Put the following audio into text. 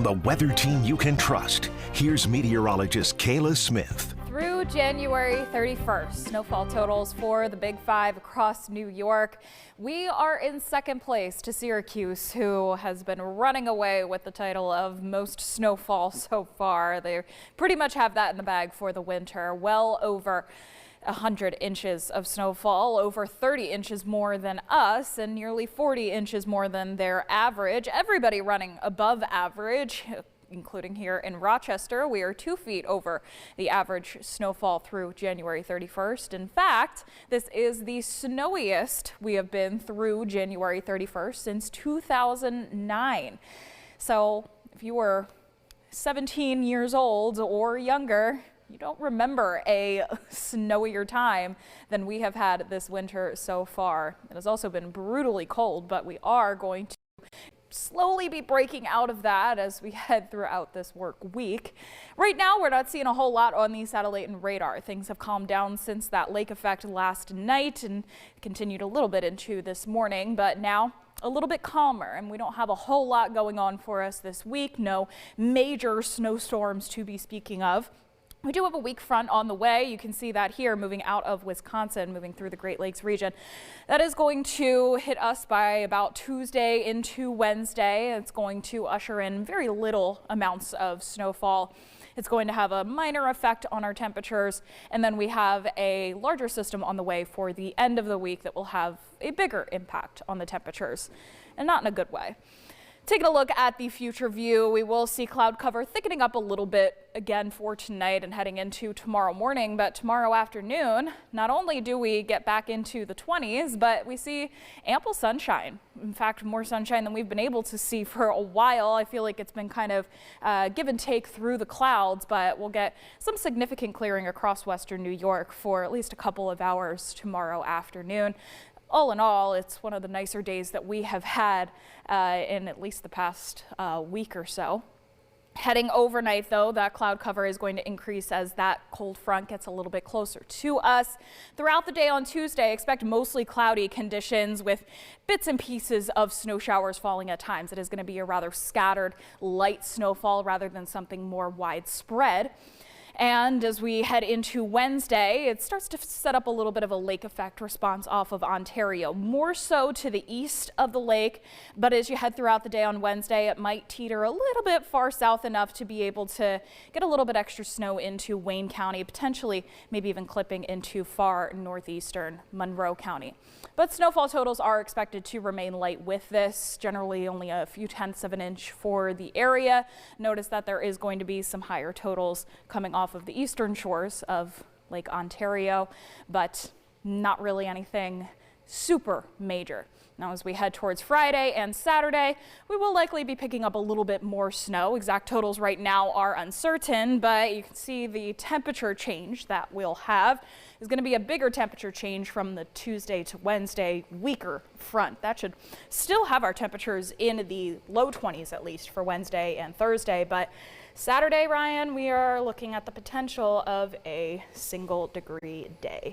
The weather team you can trust. Here's meteorologist Kayla Smith. Through January 31st, snowfall totals for the Big Five across New York. We are in second place to Syracuse, who has been running away with the title of most snowfall so far. They pretty much have that in the bag for the winter. Well over 100 inches of snowfall, over 30 inches more than us, and nearly 40 inches more than their average. Everybody running above average, including here in Rochester. We are 2 feet over the average snowfall through January 31st. In fact, this is the snowiest we have been through January 31st since 2009. So if you were 17 years old or younger, you don't remember a snowier time than we have had this winter so far. It has also been brutally cold, but we are going to slowly be breaking out of that as we head throughout this work week. Right now, we're not seeing a whole lot on the satellite and radar. Things have calmed down since that lake effect last night and continued a little bit into this morning, but now a little bit calmer, and we don't have a whole lot going on for us this week. No major snowstorms to be speaking of. We do have a weak front on the way. You can see that here moving out of Wisconsin, moving through the Great Lakes region. That is going to hit us by about Tuesday into Wednesday. It's going to usher in very little amounts of snowfall. It's going to have a minor effect on our temperatures. And then we have a larger system on the way for the end of the week that will have a bigger impact on the temperatures, and not in a good way. Taking a look at the future view, we will see cloud cover thickening up a little bit again for tonight and heading into tomorrow morning. But tomorrow afternoon, not only do we get back into the 20s, but we see ample sunshine. In fact, more sunshine than we've been able to see for a while. I feel like it's been kind of give and take through the clouds, but we'll get some significant clearing across western New York for at least a couple of hours tomorrow afternoon. All in all, it's one of the nicer days that we have had in at least the past week or so. Heading overnight, though, that cloud cover is going to increase as that cold front gets a little bit closer to us. Throughout the day on Tuesday, expect mostly cloudy conditions with bits and pieces of snow showers falling at times. It is going to be a rather scattered light snowfall rather than something more widespread. And as we head into Wednesday, it starts to set up a little bit of a lake effect response off of Ontario, more so to the east of the lake. But as you head throughout the day on Wednesday, it might teeter a little bit far south enough to be able to get a little bit extra snow into Wayne County, potentially maybe even clipping into far northeastern Monroe County. But snowfall totals are expected to remain light with this, generally only a few tenths of an inch for the area. Notice that there is going to be some higher totals coming off of the eastern shores of Lake Ontario, but not really anything super major. Now, as we head towards Friday and Saturday, we will likely be picking up a little bit more snow. Exact totals right now are uncertain, but you can see the temperature change that we'll have is going to be a bigger temperature change from the Tuesday to Wednesday weaker front. That should still have our temperatures in the low 20s at least for Wednesday and Thursday, but Saturday, Ryan, we are looking at the potential of a single-degree day.